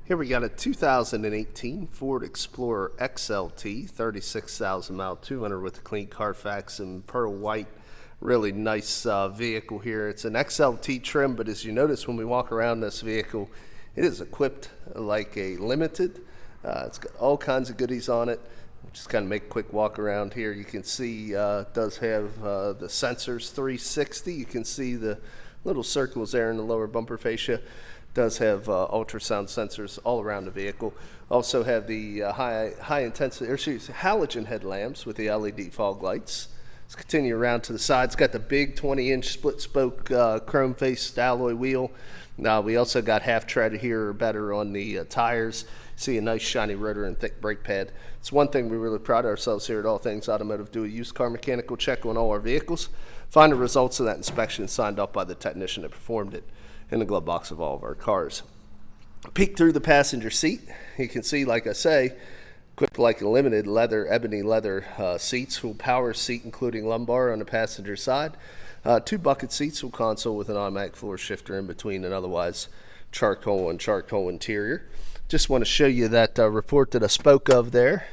Here we got a 2018 Ford Explorer XLT, 36,000 mile, 200 with a clean Carfax and pearl white. Really nice vehicle here. It's an XLT trim, but as you notice when we walk around this vehicle, it is equipped like a Limited. It's got all kinds of goodies on it. Just kind of make a quick walk around here. You can see it does have the sensors 360. You can see the little circles there in the lower bumper fascia. Does have ultrasound sensors all around the vehicle. Also have the high intensity halogen headlamps with the LED fog lights. Let's continue around to the side. It's got the big 20-inch split spoke chrome faced alloy wheel. Now we also got half tread here or better on the tires. See a nice shiny rotor and thick brake pad. It's one thing we really pride ourselves here at All Things Automotive. Do a used car mechanical check on all our vehicles. Find the results of that inspection signed off by the technician that performed it in the glove box of all of our cars. Peek through the passenger seat. You can see, like I say, equipped like a Limited ebony leather seats, full power seat including lumbar on the passenger side. 2 bucket seats, full console with an automatic floor shifter in between, and otherwise charcoal interior. Just want to show you that report that I spoke of there.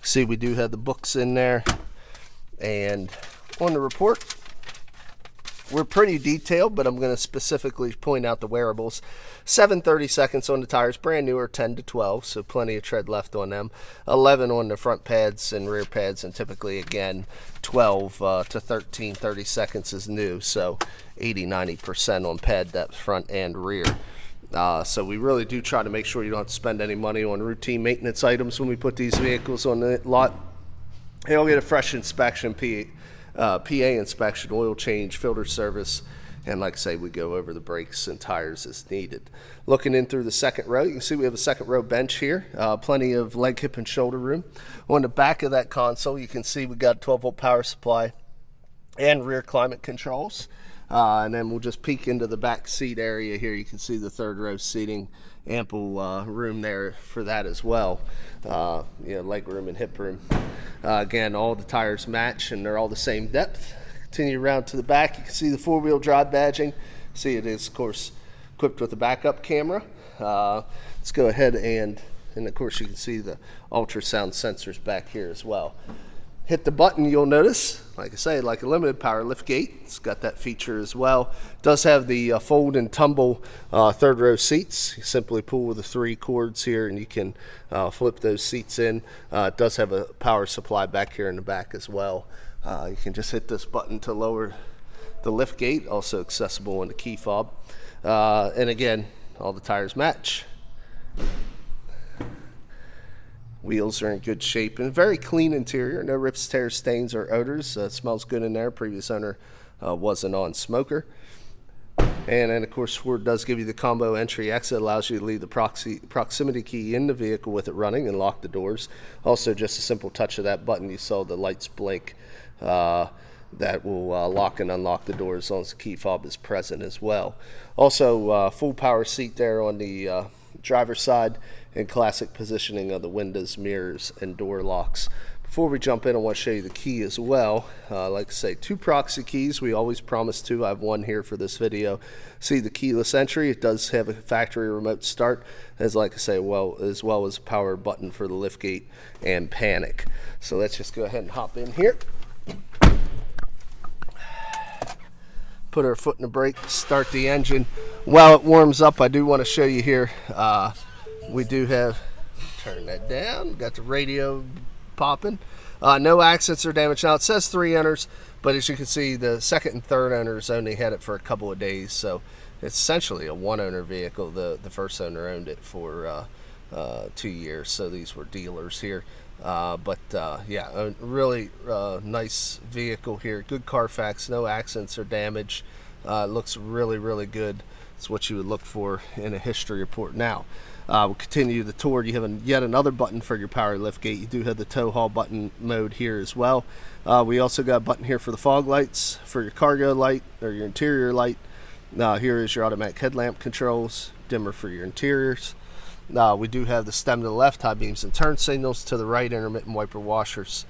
See, we do have the books in there, and on the report we're pretty detailed, but I'm going to specifically point out the wearables. 7/32 on the tires, brand new, or 10 to 12, so plenty of tread left on them. 11 on the front pads and rear pads, and typically again 12 to 13/32 is new, so 80-90% on pad depth front and rear. So we really do try to make sure you don't have to spend any money on routine maintenance items when we put these vehicles on the lot. You'll get a fresh inspection, PA inspection, oil change, filter service, and like I say, we go over the brakes and tires as needed. Looking in through the second row, you can see we have a second row bench here, plenty of leg, hip, and shoulder room. On the back of that console, you can see we got a 12-volt power supply and rear climate controls. And then we'll just peek into the back seat area here. You can see the third row seating, ample room there for that as well. Leg room and hip room. Again, all the tires match and they're all the same depth. Continue around to the back. You can see the 4-wheel drive badging. See, it is, of course, equipped with a backup camera. Let's go ahead and of course, you can see the ultrasound sensors back here as well. Hit the button, you'll notice, like I say, like a Limited, power lift gate. It's got that feature as well. It does have the fold and tumble third row seats. You simply pull the 3 cords here and you can flip those seats in. It does have a power supply back here in the back as well. You can just hit this button to lower the lift gate, also accessible in the key fob. And again, all the tires match. Wheels are in good shape and very clean interior. No rips, tears, stains, or odors. Smells good in there. Previous owner was a non-smoker. And then, of course, Ford does give you the combo entry exit. Allows you to leave the proximity key in the vehicle with it running and lock the doors. Also, just a simple touch of that button, you saw the lights blink. That will lock and unlock the doors as long as the key fob is present as well. Also, full power seat there on the driver's side, and classic positioning of the windows, mirrors, and door locks. Before we jump in, I want to show you the key as well. Like I say, 2 proxy keys. We always promise 2. I have 1 here for this video. See the keyless entry. It does have a factory remote start, as like I say, as well as a power button for the liftgate and panic. So let's just go ahead and hop in here. Put our foot in the brake, start the engine. While it warms up, I do want to show you here, we do have, turn that down, got the radio popping. No accidents or damage. Now it says 3 owners, but as you can see, the second and third owners only had it for a couple of days, so it's essentially a 1-owner vehicle. The first owner owned it for 2 years, so these were dealers here. Yeah, a really nice vehicle here. Good Carfax, no accidents or damage. Looks really, really good. It's what you would look for in a history report. Now, we'll continue the tour. You have yet another button for your power liftgate. You do have the tow haul button mode here as well. We also got a button here for the fog lights, for your cargo light or your interior light. Here is your automatic headlamp controls, dimmer for your interiors. We do have the stem to the left, high beams and turn signals. To the right, intermittent wiper washers.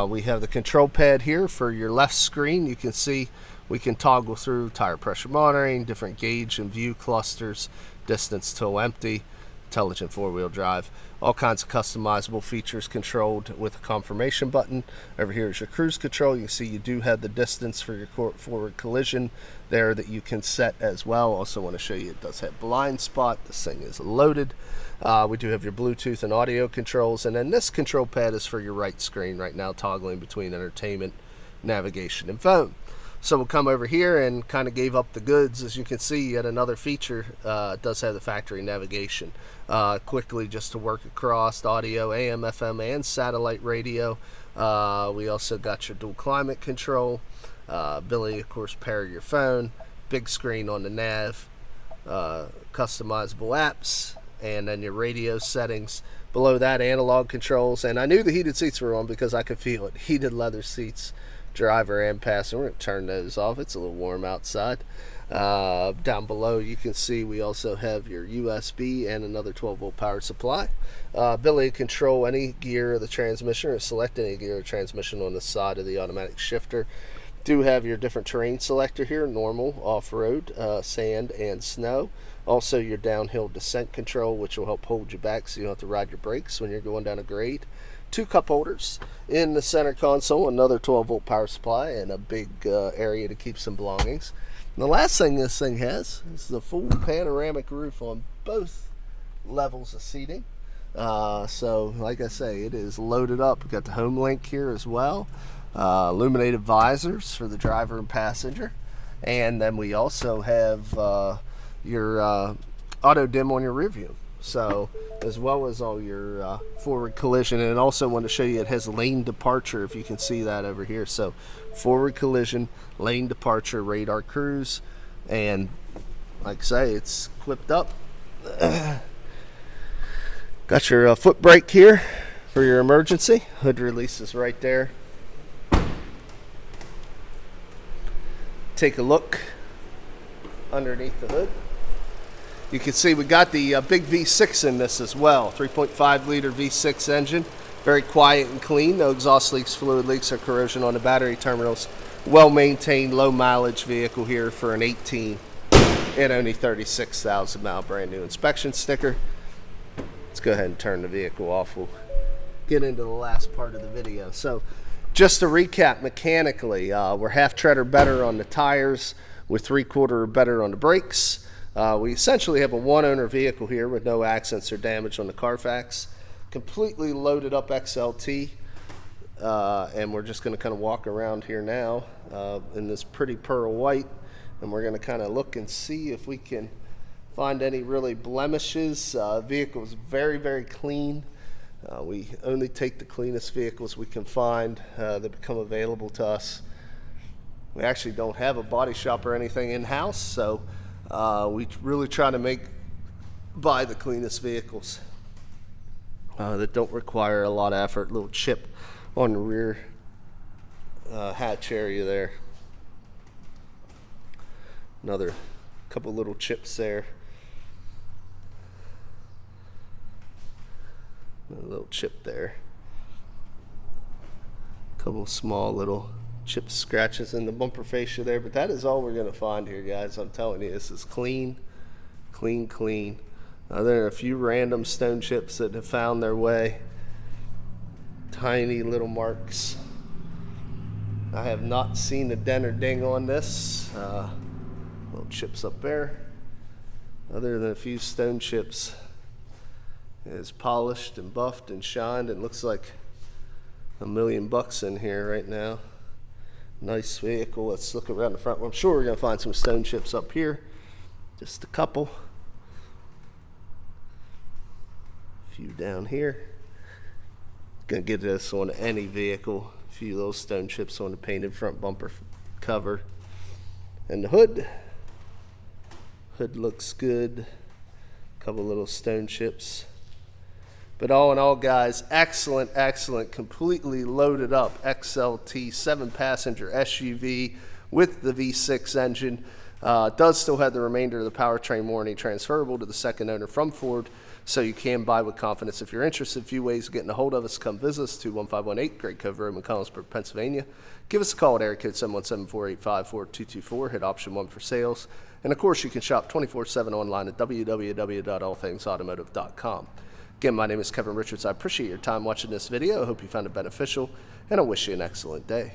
We have the control pad here for your left screen. You can see we can toggle through tire pressure monitoring, different gauge and view clusters, distance till empty, intelligent four-wheel drive. All kinds of customizable features controlled with a confirmation button. Over here is your cruise control. You see you do have the distance for your forward collision there that you can set as well. Also want to show you it does have blind spot. This thing is loaded. We do have your Bluetooth and audio controls, and then this control pad is for your right screen right now, toggling between entertainment, navigation, and phone. So we'll come over here and kind of gave up the goods. As you can see, yet another feature does have the factory navigation. Quickly, just to work across audio, AM, FM, and satellite radio. We also got your dual climate control, ability, of course, pair your phone, big screen on the nav, customizable apps, and then your radio settings. Below that, analog controls. And I knew the heated seats were on because I could feel it. Heated leather seats, driver and passenger. We're going to turn those off. It's a little warm outside. Down below you can see we also have your USB and another 12-volt power supply. Ability to control any gear of the transmission or select any gear of the transmission on the side of the automatic shifter. Do have your different terrain selector here, normal, off-road, sand, and snow. Also your downhill descent control, which will help hold you back so you don't have to ride your brakes when you're going down a grade. 2 cup holders in the center console, another 12-volt power supply, and a big area to keep some belongings. And the last thing this thing has is the full panoramic roof on both levels of seating. So like I say, it is loaded up. We've got the home link here as well. Illuminated visors for the driver and passenger. And then we also have your auto dim on your rear view. So, as well as all your forward collision, and also want to show you it has lane departure, if you can see that over here. So, forward collision, lane departure, radar cruise, and like I say, it's equipped up. Got your foot brake here for your emergency. Hood release is right there. Take a look underneath the hood. You can see we got the big V6 in this as well. 3.5 liter V6 engine. Very quiet and clean. No exhaust leaks, fluid leaks, or corrosion on the battery terminals. Well maintained, low mileage vehicle here for an 18 and only 36,000 mile brand new inspection sticker. Let's go ahead and turn the vehicle off. We'll get into the last part of the video. So just to recap mechanically, we're half tread or better on the tires. We're 3/4 or better on the brakes. We essentially have a one-owner vehicle here with no accidents or damage on the Carfax. Completely loaded up XLT, and we're just going to kind of walk around here now in this pretty pearl white, and we're going to kind of look and see if we can find any really blemishes. Vehicle is very, very clean. We only take the cleanest vehicles we can find that become available to us. We actually don't have a body shop or anything in-house, so we really try to buy the cleanest vehicles that don't require a lot of effort. Little chip on the rear hatch area there. Another couple little chips there. A little chip there. Couple small little chip scratches in the bumper fascia there, but that is all we're going to find here, guys. I'm telling you, this is clean, clean, clean. There are a few random stone chips that have found their way. Tiny little marks. I have not seen a dent or ding on this. Little chips up there. Other than a few stone chips, it's polished and buffed and shined and looks like $1 million in here right now. Nice vehicle. Let's look around the front. Well, I'm sure we're going to find some stone chips up here. Just a couple. A few down here. Going to get this on any vehicle. A few little stone chips on the painted front bumper cover. And the hood. Hood looks good. A couple little stone chips. But all in all, guys, excellent, excellent, completely loaded up XLT 7-passenger SUV with the V6 engine. Does still have the remainder of the powertrain warranty transferable to the second owner from Ford. so you can buy with confidence. If you're interested, a few ways of getting a hold of us. Come visit us, 21518 Great Cove Road in Collinsburg, Pennsylvania. Give us a call at area code 717-485-4224. Hit option 1 for sales. And, of course, you can shop 24/7 online at www.allthingsautomotive.com. Again, my name is Kevin Richards. I appreciate your time watching this video. I hope you found it beneficial, and I wish you an excellent day.